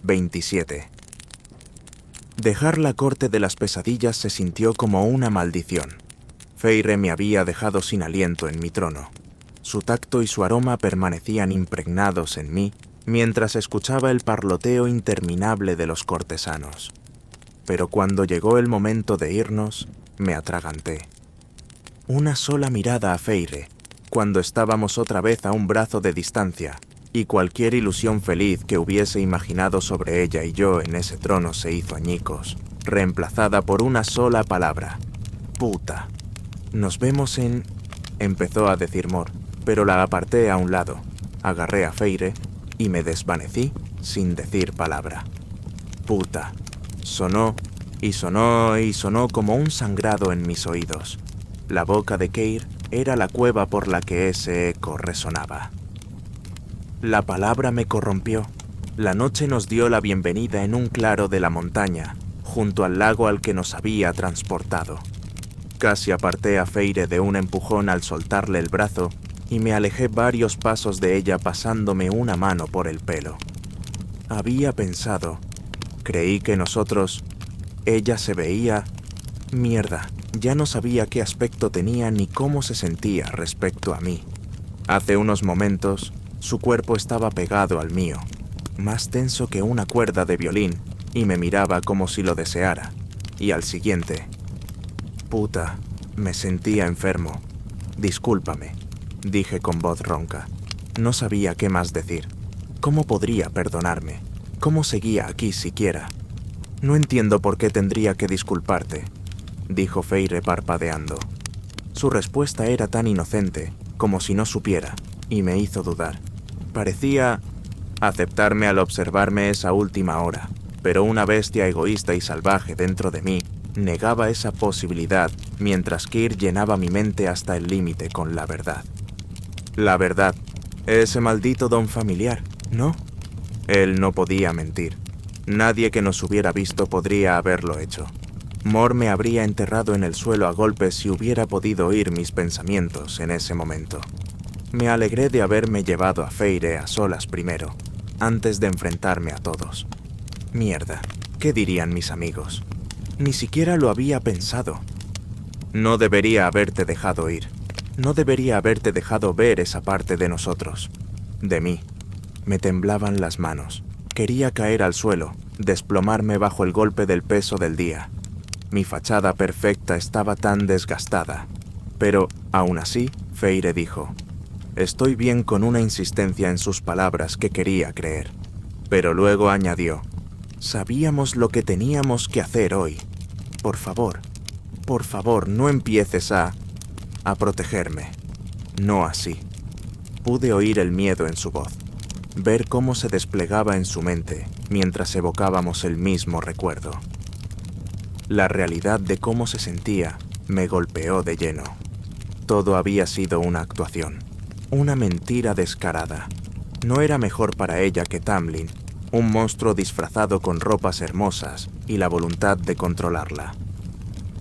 27. Dejar la corte de las pesadillas se sintió como una maldición. Feyre me había dejado sin aliento en mi trono. Su tacto y su aroma permanecían impregnados en mí mientras escuchaba el parloteo interminable de los cortesanos. Pero cuando llegó el momento de irnos, me atraganté. Una sola mirada a Feyre, cuando estábamos otra vez a un brazo de distancia, y cualquier ilusión feliz que hubiese imaginado sobre ella y yo en ese trono se hizo añicos, reemplazada por una sola palabra: puta. Nos vemos en... empezó a decir Mor, pero la aparté a un lado, agarré a Feyre y me desvanecí sin decir palabra. Puta. Sonó, y sonó, y sonó como un sangrado en mis oídos. La boca de Keir era la cueva por la que ese eco resonaba. La palabra me corrompió. La noche nos dio la bienvenida en un claro de la montaña, junto al lago al que nos había transportado. Casi aparté a Feyre de un empujón al soltarle el brazo y me alejé varios pasos de ella pasándome una mano por el pelo. Había pensado, creí que nosotros... Ella se veía... Mierda, ya no sabía qué aspecto tenía ni cómo se sentía respecto a mí. Hace unos momentos, su cuerpo estaba pegado al mío, más tenso que una cuerda de violín, y me miraba como si lo deseara. Y al siguiente... Puta, me sentía enfermo. Discúlpame, dije con voz ronca. No sabía qué más decir. ¿Cómo podría perdonarme? ¿Cómo seguía aquí siquiera? No entiendo por qué tendría que disculparte, dijo Feyre parpadeando. Su respuesta era tan inocente, como si no supiera, y me hizo dudar. Parecía aceptarme al observarme esa última hora, pero una bestia egoísta y salvaje dentro de mí negaba esa posibilidad mientras Keir llenaba mi mente hasta el límite con la verdad. La verdad, ese maldito don familiar, ¿no? Él no podía mentir. Nadie que nos hubiera visto podría haberlo hecho. Mor me habría enterrado en el suelo a golpes si hubiera podido oír mis pensamientos en ese momento. Me alegré de haberme llevado a Feyre a solas primero, antes de enfrentarme a todos. Mierda, ¿qué dirían mis amigos? Ni siquiera lo había pensado. No debería haberte dejado ir. No debería haberte dejado ver esa parte de nosotros. De mí. Me temblaban las manos. Quería caer al suelo, desplomarme bajo el golpe del peso del día. Mi fachada perfecta estaba tan desgastada. Pero, aún así, Feyre dijo: estoy bien, con una insistencia en sus palabras que quería creer. Pero luego añadió: sabíamos lo que teníamos que hacer hoy. Por favor, no empieces a protegerme. No así. Pude oír el miedo en su voz, ver cómo se desplegaba en su mente mientras evocábamos el mismo recuerdo. La realidad de cómo se sentía me golpeó de lleno. Todo había sido una actuación, una mentira descarada. No era mejor para ella que Tamlin, un monstruo disfrazado con ropas hermosas y la voluntad de controlarla.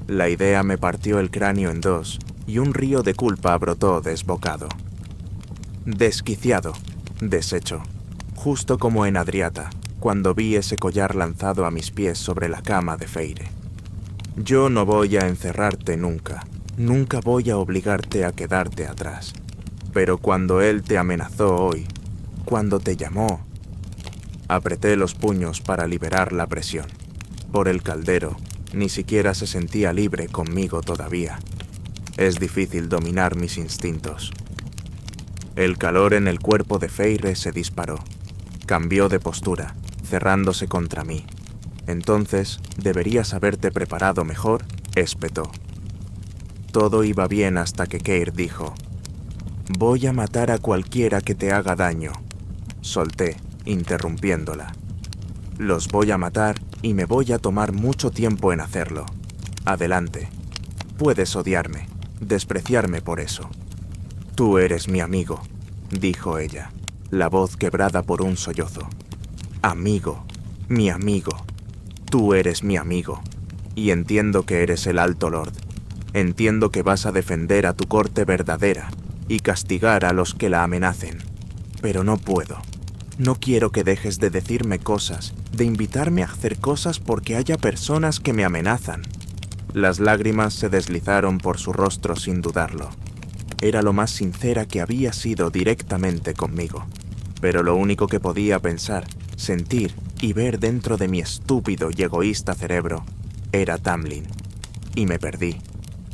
La idea me partió el cráneo en dos y un río de culpa brotó desbocado. Desquiciado, deshecho, justo como en Adriata, cuando vi ese collar lanzado a mis pies sobre la cama de Feyre. Yo no voy a encerrarte nunca, nunca voy a obligarte a quedarte atrás. Pero cuando él te amenazó hoy, cuando te llamó... Apreté los puños para liberar la presión. Por el caldero, ni siquiera se sentía libre conmigo todavía. Es difícil dominar mis instintos. El calor en el cuerpo de Feyre se disparó. Cambió de postura, cerrándose contra mí. Entonces, deberías haberte preparado mejor, espetó. Todo iba bien hasta que Keir dijo: voy a matar a cualquiera que te haga daño. Solté, interrumpiéndola. Los voy a matar y me voy a tomar mucho tiempo en hacerlo. Adelante. Puedes odiarme, despreciarme por eso. Tú eres mi amigo, dijo ella, la voz quebrada por un sollozo. Amigo, mi amigo. Tú eres mi amigo. Y entiendo que eres el Alto Lord. Entiendo que vas a defender a tu corte verdadera y castigar a los que la amenacen. Pero no puedo. No quiero que dejes de decirme cosas, de invitarme a hacer cosas porque haya personas que me amenazan. Las lágrimas se deslizaron por su rostro sin dudarlo. Era lo más sincera que había sido directamente conmigo. Pero lo único que podía pensar, sentir y ver dentro de mi estúpido y egoísta cerebro era Tamlin. Y me perdí.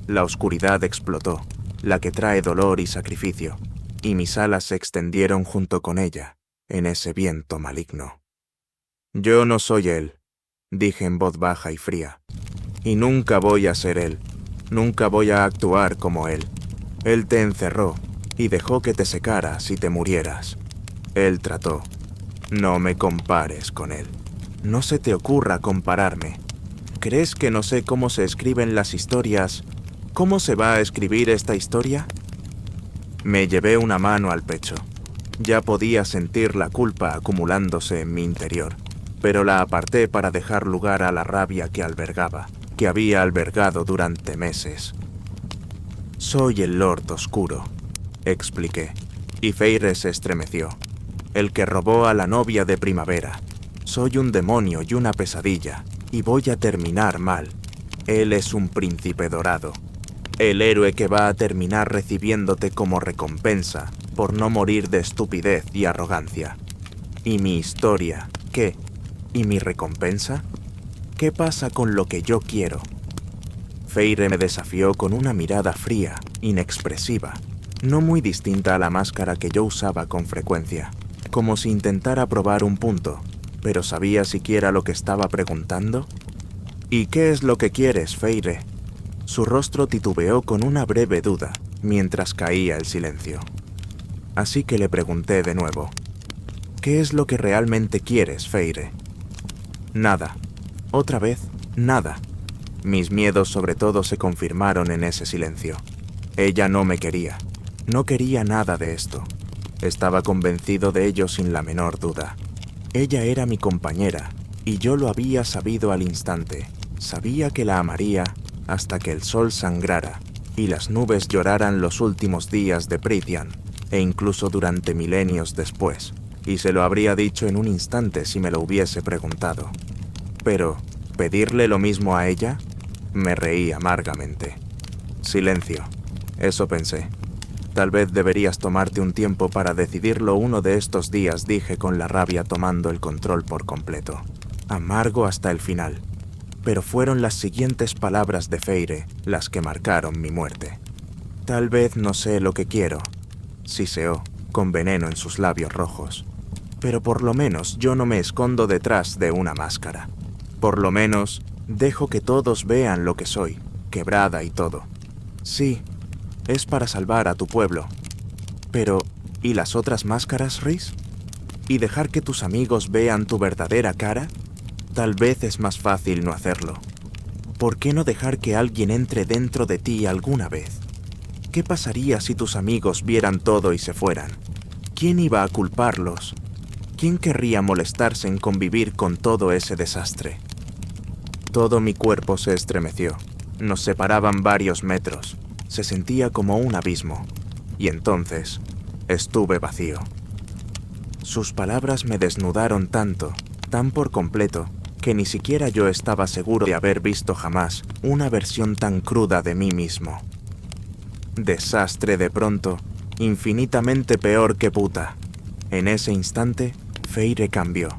La oscuridad explotó, la que trae dolor y sacrificio, y mis alas se extendieron junto con ella, en ese viento maligno. Yo no soy él, dije en voz baja y fría, y nunca voy a ser él, nunca voy a actuar como él. Él te encerró y dejó que te secaras y te murieras. Él trató. No me compares con él. No se te ocurra compararme. ¿Crees que no sé cómo se escriben las historias? ¿Cómo se va a escribir esta historia? Me llevé una mano al pecho. Ya podía sentir la culpa acumulándose en mi interior, pero la aparté para dejar lugar a la rabia que albergaba, que había albergado durante meses. Soy el Lord Oscuro, expliqué, y Feyre se estremeció. El que robó a la novia de primavera. Soy un demonio y una pesadilla, y voy a terminar mal. Él es un príncipe dorado. El héroe que va a terminar recibiéndote como recompensa por no morir de estupidez y arrogancia. ¿Y mi historia? ¿Qué? ¿Y mi recompensa? ¿Qué pasa con lo que yo quiero? Feyre me desafió con una mirada fría, inexpresiva, no muy distinta a la máscara que yo usaba con frecuencia, como si intentara probar un punto, pero ¿sabía siquiera lo que estaba preguntando? ¿Y qué es lo que quieres, Feyre? Su rostro titubeó con una breve duda, mientras caía el silencio. Así que le pregunté de nuevo, ¿qué es lo que realmente quieres, Feyre? Nada. Otra vez, nada. Mis miedos sobre todo se confirmaron en ese silencio. Ella no me quería. No quería nada de esto. Estaba convencido de ello sin la menor duda. Ella era mi compañera, y yo lo había sabido al instante. Sabía que la amaría hasta que el sol sangrara y las nubes lloraran los últimos días de Prythian, e incluso durante milenios después, y se lo habría dicho en un instante si me lo hubiese preguntado. Pero, ¿pedirle lo mismo a ella? Me reí amargamente. Silencio. Eso pensé. Tal vez deberías tomarte un tiempo para decidirlo uno de estos días, dije con la rabia tomando el control por completo. Amargo hasta el final. Pero fueron las siguientes palabras de Feyre las que marcaron mi muerte. Tal vez no sé lo que quiero, siseó, con veneno en sus labios rojos. Pero por lo menos yo no me escondo detrás de una máscara. Por lo menos dejo que todos vean lo que soy, quebrada y todo. Sí, es para salvar a tu pueblo. Pero, ¿y las otras máscaras, Rhys? ¿Y dejar que tus amigos vean tu verdadera cara? Tal vez es más fácil no hacerlo. ¿Por qué no dejar que alguien entre dentro de ti alguna vez? ¿Qué pasaría si tus amigos vieran todo y se fueran? ¿Quién iba a culparlos? ¿Quién querría molestarse en convivir con todo ese desastre? Todo mi cuerpo se estremeció. Nos separaban varios metros. Se sentía como un abismo. Y entonces, estuve vacío. Sus palabras me desnudaron tanto, tan por completo, que ni siquiera yo estaba seguro de haber visto jamás una versión tan cruda de mí mismo. Desastre de pronto, infinitamente peor que puta. En ese instante, Feyre cambió.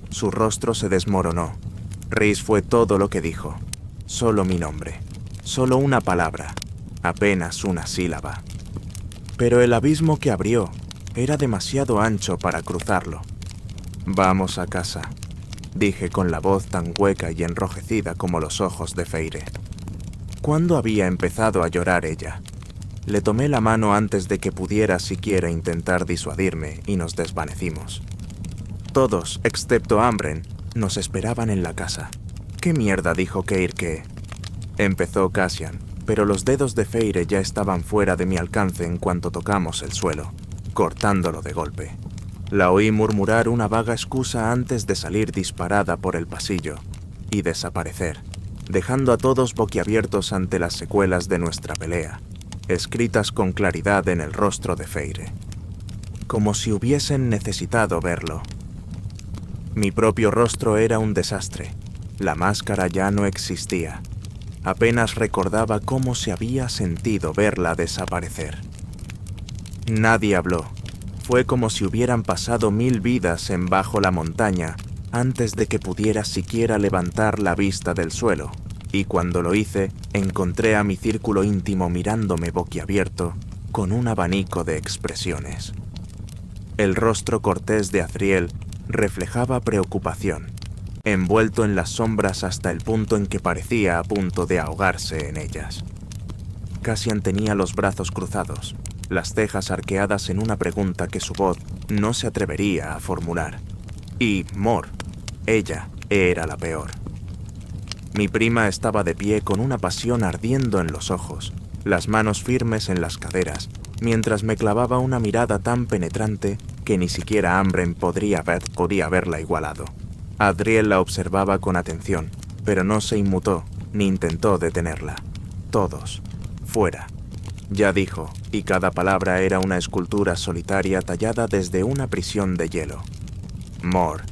Su rostro se desmoronó. Rhys fue todo lo que dijo. Solo mi nombre. Solo una palabra. Apenas una sílaba. Pero el abismo que abrió era demasiado ancho para cruzarlo. Vamos a casa, dije con la voz tan hueca y enrojecida como los ojos de Feyre. ¿Cuándo había empezado a llorar ella? Le tomé la mano antes de que pudiera siquiera intentar disuadirme y nos desvanecimos. Todos, excepto Ambren, nos esperaban en la casa. ¿Qué mierda dijo Keir que...? Empezó Cassian, pero los dedos de Feyre ya estaban fuera de mi alcance en cuanto tocamos el suelo, cortándolo de golpe. La oí murmurar una vaga excusa antes de salir disparada por el pasillo y desaparecer, dejando a todos boquiabiertos ante las secuelas de nuestra pelea, escritas con claridad en el rostro de Feyre. como si hubiesen necesitado verlo. Mi propio rostro era un desastre. La máscara ya no existía. Apenas recordaba cómo se había sentido verla desaparecer. Nadie habló. Fue como si hubieran pasado 1000 vidas en bajo la montaña antes de que pudiera siquiera levantar la vista del suelo, y cuando lo hice, encontré a mi círculo íntimo mirándome boquiabierto con un abanico de expresiones. El rostro cortés de Azriel reflejaba preocupación, envuelto en las sombras hasta el punto en que parecía a punto de ahogarse en ellas. Cassian tenía los brazos cruzados, las cejas arqueadas en una pregunta que su voz no se atrevería a formular. Y Mor, ella, era la peor. Mi prima estaba de pie con una pasión ardiendo en los ojos, las manos firmes en las caderas, mientras me clavaba una mirada tan penetrante que ni siquiera Ambren podría haberla igualado. Adriel la observaba con atención, pero no se inmutó ni intentó detenerla. Todos, fuera. Ya dijo, y cada palabra era una escultura solitaria tallada desde una prisión de hielo. Mor,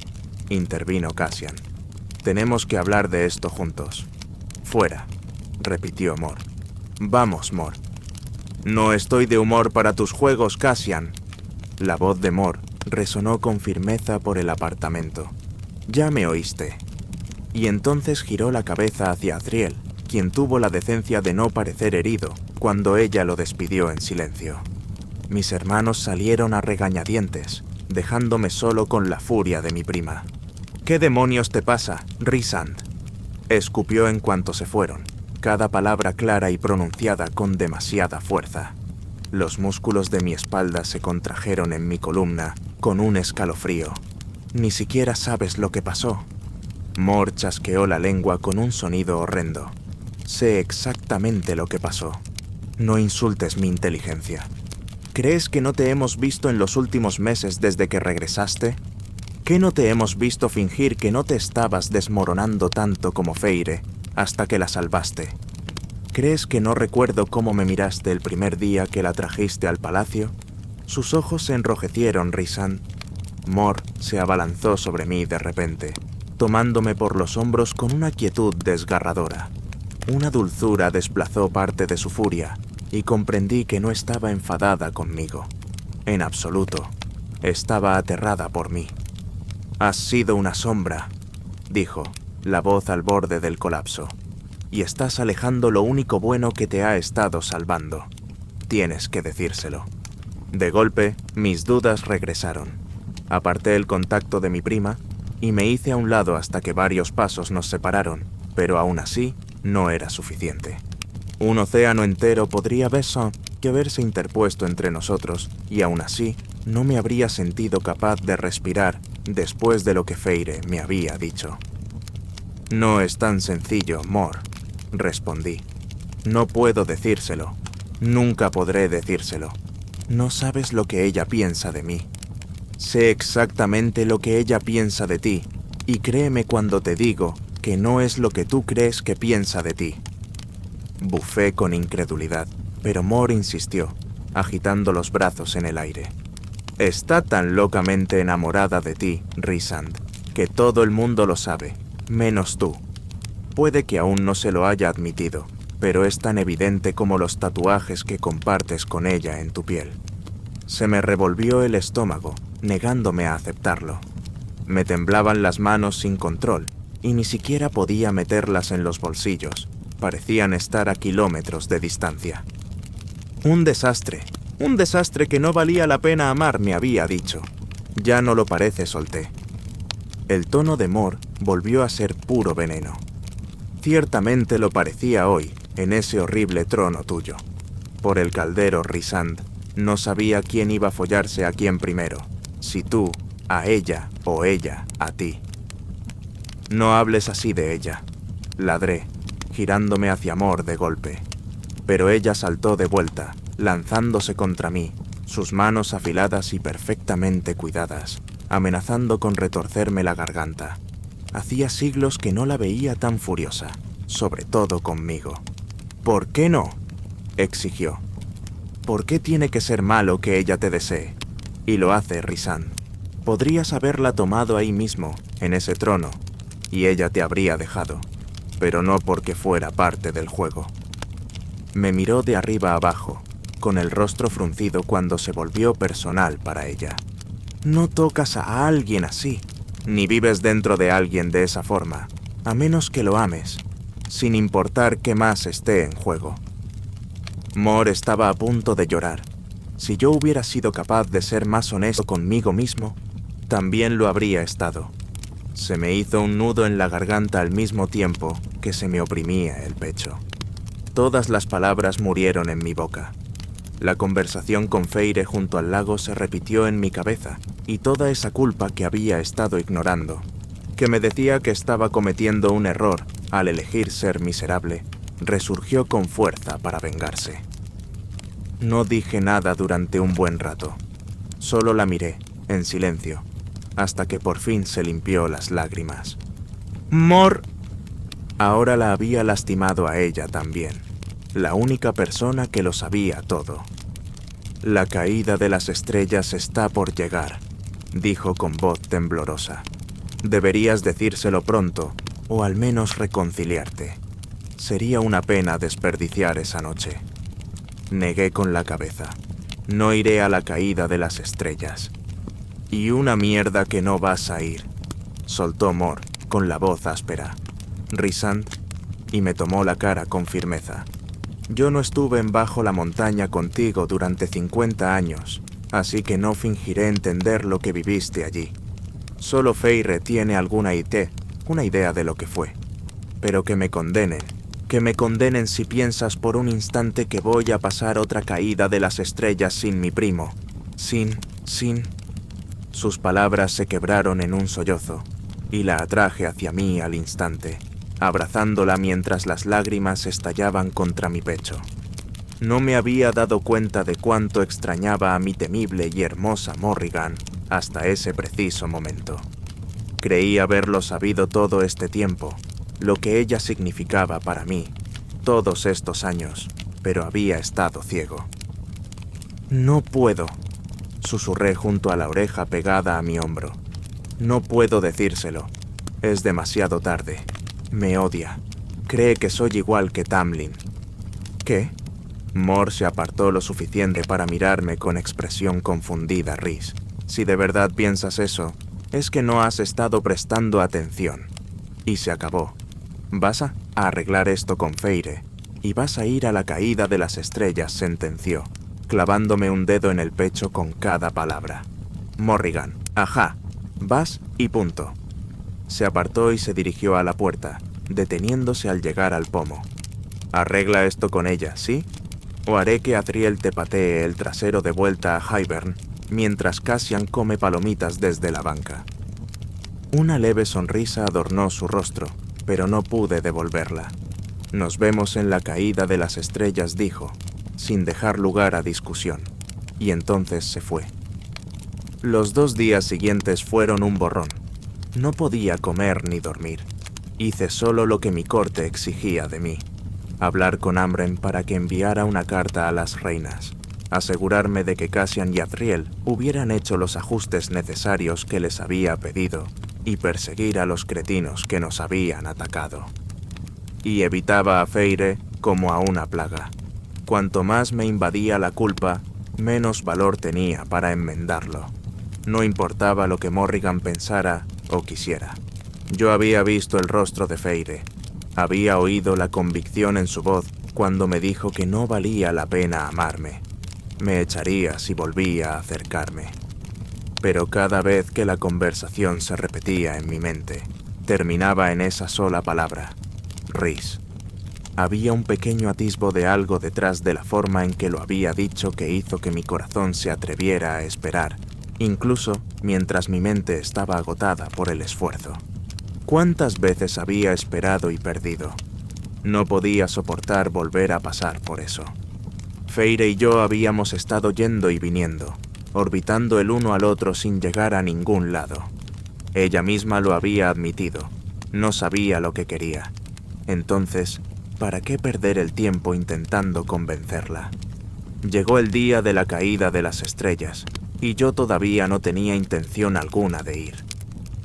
intervino Cassian. Tenemos que hablar de esto juntos. Fuera, repitió Mor. Vamos, Mor. No estoy de humor para tus juegos, Cassian. La voz de Mor resonó con firmeza por el apartamento. Ya me oíste. Y entonces giró la cabeza hacia Azriel, quien tuvo la decencia de no parecer herido cuando ella lo despidió en silencio. Mis hermanos salieron a regañadientes, dejándome solo con la furia de mi prima. ¿Qué demonios te pasa, Rhysand? Escupió en cuanto se fueron, cada palabra clara y pronunciada con demasiada fuerza. Los músculos de mi espalda se contrajeron en mi columna con un escalofrío. Ni siquiera sabes lo que pasó. Mor chasqueó la lengua con un sonido horrendo. Sé exactamente lo que pasó. No insultes mi inteligencia. ¿Crees que no te hemos visto en los últimos meses desde que regresaste? ¿Qué no te hemos visto fingir que no te estabas desmoronando tanto como Feire hasta que la salvaste? ¿Crees que no recuerdo cómo me miraste el primer día que la trajiste al palacio? Sus ojos se enrojecieron, Rhysand. Mor se abalanzó sobre mí de repente, tomándome por los hombros con una quietud desgarradora. Una dulzura desplazó parte de su furia, y comprendí que no estaba enfadada conmigo. En absoluto. Estaba aterrada por mí. «Has sido una sombra», dijo, la voz al borde del colapso. «Y estás alejando lo único bueno que te ha estado salvando. Tienes que decírselo». De golpe, mis dudas regresaron. Aparté el contacto de mi prima y me hice a un lado hasta que varios pasos nos separaron, pero aún así no era suficiente. Un océano entero podría haberse interpuesto entre nosotros, y aún así no me habría sentido capaz de respirar después de lo que Feire me había dicho. «No es tan sencillo, Mor», respondí. «No puedo decírselo. Nunca podré decírselo. No sabes lo que ella piensa de mí. Sé exactamente lo que ella piensa de ti, y créeme cuando te digo que no es lo que tú crees que piensa de ti». Bufé con incredulidad, pero Mor insistió, agitando los brazos en el aire. «Está tan locamente enamorada de ti, Rhysand, que todo el mundo lo sabe, menos tú. Puede que aún no se lo haya admitido, pero es tan evidente como los tatuajes que compartes con ella en tu piel». Se me revolvió el estómago, negándome a aceptarlo. Me temblaban las manos sin control, y ni siquiera podía meterlas en los bolsillos. Parecían estar a kilómetros de distancia. Un desastre que no valía la pena amar, me había dicho. Ya no lo parece, solté. El tono de Mor volvió a ser puro veneno. Ciertamente lo parecía hoy, en ese horrible trono tuyo. Por el caldero, Rhysand, no sabía quién iba a follarse a quién primero, si tú, a ella, o ella, a ti. No hables así de ella, ladré, girándome hacia Mor de golpe. Pero ella saltó de vuelta, lanzándose contra mí, sus manos afiladas y perfectamente cuidadas, amenazando con retorcerme la garganta. Hacía siglos que no la veía tan furiosa, sobre todo conmigo. «¿Por qué no?», exigió. «¿Por qué tiene que ser malo que ella te desee? Y lo hace Rhysand. Podrías haberla tomado ahí mismo, en ese trono, y ella te habría dejado, pero no porque fuera parte del juego. Me miró de arriba abajo, con el rostro fruncido cuando se volvió personal para ella. No tocas a alguien así, ni vives dentro de alguien de esa forma, a menos que lo ames, sin importar qué más esté en juego. Mor estaba a punto de llorar. Si yo hubiera sido capaz de ser más honesto conmigo mismo, también lo habría estado. Se me hizo un nudo en la garganta al mismo tiempo que se me oprimía el pecho. Todas las palabras murieron en mi boca. La conversación con Feyre junto al lago se repitió en mi cabeza, y toda esa culpa que había estado ignorando, que me decía que estaba cometiendo un error al elegir ser miserable, resurgió con fuerza para vengarse. No dije nada durante un buen rato. Solo la miré, en silencio, hasta que por fin se limpió las lágrimas. ¡Mor! Ahora la había lastimado a ella también, la única persona que lo sabía todo. La caída de las estrellas está por llegar, dijo con voz temblorosa. Deberías decírselo pronto, o al menos reconciliarte. Sería una pena desperdiciar esa noche. Negué con la cabeza. No iré a la caída de las estrellas. Y una mierda que no vas a ir, soltó Mor con la voz áspera. Rhysand, y me tomó la cara con firmeza. Yo no estuve en Bajo la Montaña contigo durante 50 años, así que no fingiré entender lo que viviste allí. Solo Feyre tiene alguna idea de lo que fue. Pero que me condenen si piensas por un instante que voy a pasar otra caída de las estrellas sin mi primo. Sin... Sus palabras se quebraron en un sollozo, y la atraje hacia mí al instante, abrazándola mientras las lágrimas estallaban contra mi pecho. No me había dado cuenta de cuánto extrañaba a mi temible y hermosa Morrigan hasta ese preciso momento. Creí haberlo sabido todo este tiempo, lo que ella significaba para mí, todos estos años, pero había estado ciego. No puedo, susurré junto a la oreja pegada a mi hombro. No puedo decírselo. Es demasiado tarde. Me odia. Cree que soy igual que Tamlin. ¿Qué? Mor se apartó lo suficiente para mirarme con expresión confundida. Rhys, si de verdad piensas eso, es que no has estado prestando atención. Y se acabó. Vas a arreglar esto con Feyre, y vas a ir a la caída de las estrellas, sentenció, clavándome un dedo en el pecho con cada palabra. Morrigan, ajá, vas y punto. Se apartó y se dirigió a la puerta, deteniéndose al llegar al pomo. Arregla esto con ella, ¿sí? O haré que Adriel te patee el trasero de vuelta a Hybern, mientras Cassian come palomitas desde la banca. Una leve sonrisa adornó su rostro, pero no pude devolverla. Nos vemos en la caída de las estrellas, dijo, sin dejar lugar a discusión, y entonces se fue. Los 2 días siguientes fueron un borrón. No podía comer ni dormir. Hice solo lo que mi corte exigía de mí. Hablar con Amren para que enviara una carta a las reinas. Asegurarme de que Cassian y Adriel hubieran hecho los ajustes necesarios que les había pedido y perseguir a los cretinos que nos habían atacado. Y evitaba a Feyre como a una plaga. Cuanto más me invadía la culpa, menos valor tenía para enmendarlo. No importaba lo que Morrigan pensara o quisiera. Yo había visto el rostro de Feyre. Había oído la convicción en su voz cuando me dijo que no valía la pena amarme. Me echaría si volvía a acercarme. Pero cada vez que la conversación se repetía en mi mente, terminaba en esa sola palabra, Rhys. Había un pequeño atisbo de algo detrás de la forma en que lo había dicho que hizo que mi corazón se atreviera a esperar, incluso mientras mi mente estaba agotada por el esfuerzo. ¿Cuántas veces había esperado y perdido? No podía soportar volver a pasar por eso. Feyre y yo habíamos estado yendo y viniendo, orbitando el uno al otro sin llegar a ningún lado. Ella misma lo había admitido. No sabía lo que quería. Entonces, ¿para qué perder el tiempo intentando convencerla? Llegó el día de la caída de las estrellas, y yo todavía no tenía intención alguna de ir.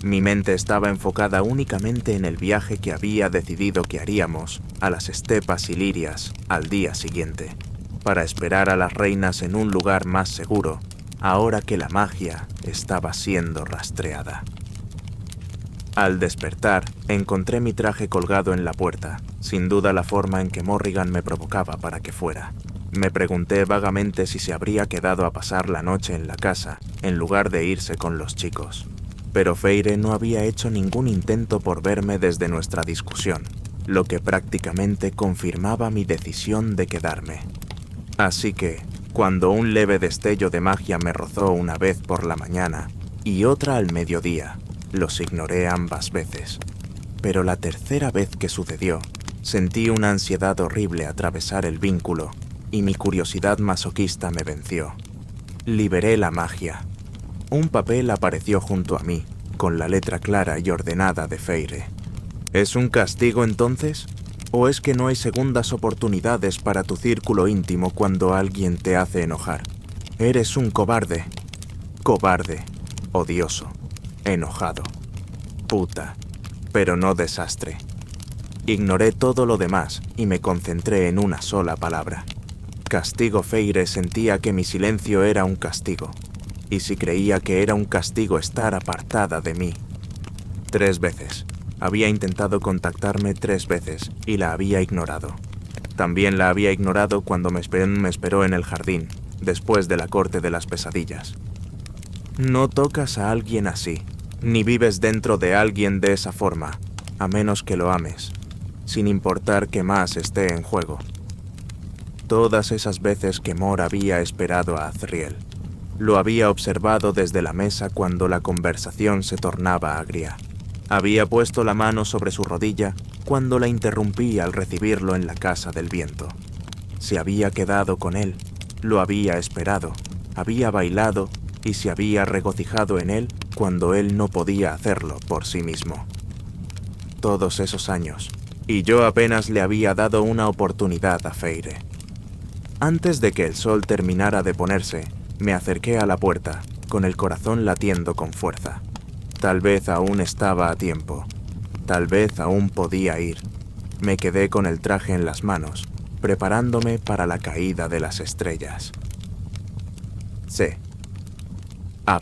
Mi mente estaba enfocada únicamente en el viaje que había decidido que haríamos a las estepas ilirias al día siguiente, para esperar a las reinas en un lugar más seguro, ahora que la magia estaba siendo rastreada. Al despertar, encontré mi traje colgado en la puerta, sin duda la forma en que Morrigan me provocaba para que fuera. Me pregunté vagamente si se habría quedado a pasar la noche en la casa, en lugar de irse con los chicos. Pero Feyre no había hecho ningún intento por verme desde nuestra discusión, lo que prácticamente confirmaba mi decisión de quedarme. Así que, cuando un leve destello de magia me rozó una vez por la mañana y otra al mediodía, los ignoré ambas veces. Pero la tercera vez que sucedió, sentí una ansiedad horrible atravesar el vínculo y mi curiosidad masoquista me venció. Liberé la magia. Un papel apareció junto a mí, con la letra clara y ordenada de Feyre. ¿Es un castigo entonces? ¿O es que no hay segundas oportunidades para tu círculo íntimo cuando alguien te hace enojar? Eres un cobarde. Cobarde. Odioso. Enojado. Puta. Pero no desastre. Ignoré todo lo demás y me concentré en una sola palabra. Castigo. Feyre sentía que mi silencio era un castigo. Y si creía que era un castigo estar apartada de mí. 3 veces. Había intentado contactarme 3 veces y la había ignorado. También la había ignorado cuando me esperó en el jardín, después de la corte de las pesadillas. No tocas a alguien así, ni vives dentro de alguien de esa forma, a menos que lo ames, sin importar qué más esté en juego. Todas esas veces que Mor había esperado a Azriel. Lo había observado desde la mesa cuando la conversación se tornaba agria. Había puesto la mano sobre su rodilla cuando la interrumpí al recibirlo en la Casa del Viento. Se había quedado con él, lo había esperado, había bailado y se había regocijado en él cuando él no podía hacerlo por sí mismo. Todos esos años, y yo apenas le había dado una oportunidad a Feyre. Antes de que el sol terminara de ponerse, me acerqué a la puerta, con el corazón latiendo con fuerza. Tal vez aún estaba a tiempo. Tal vez aún podía ir. Me quedé con el traje en las manos, preparándome para la caída de las estrellas. C. A.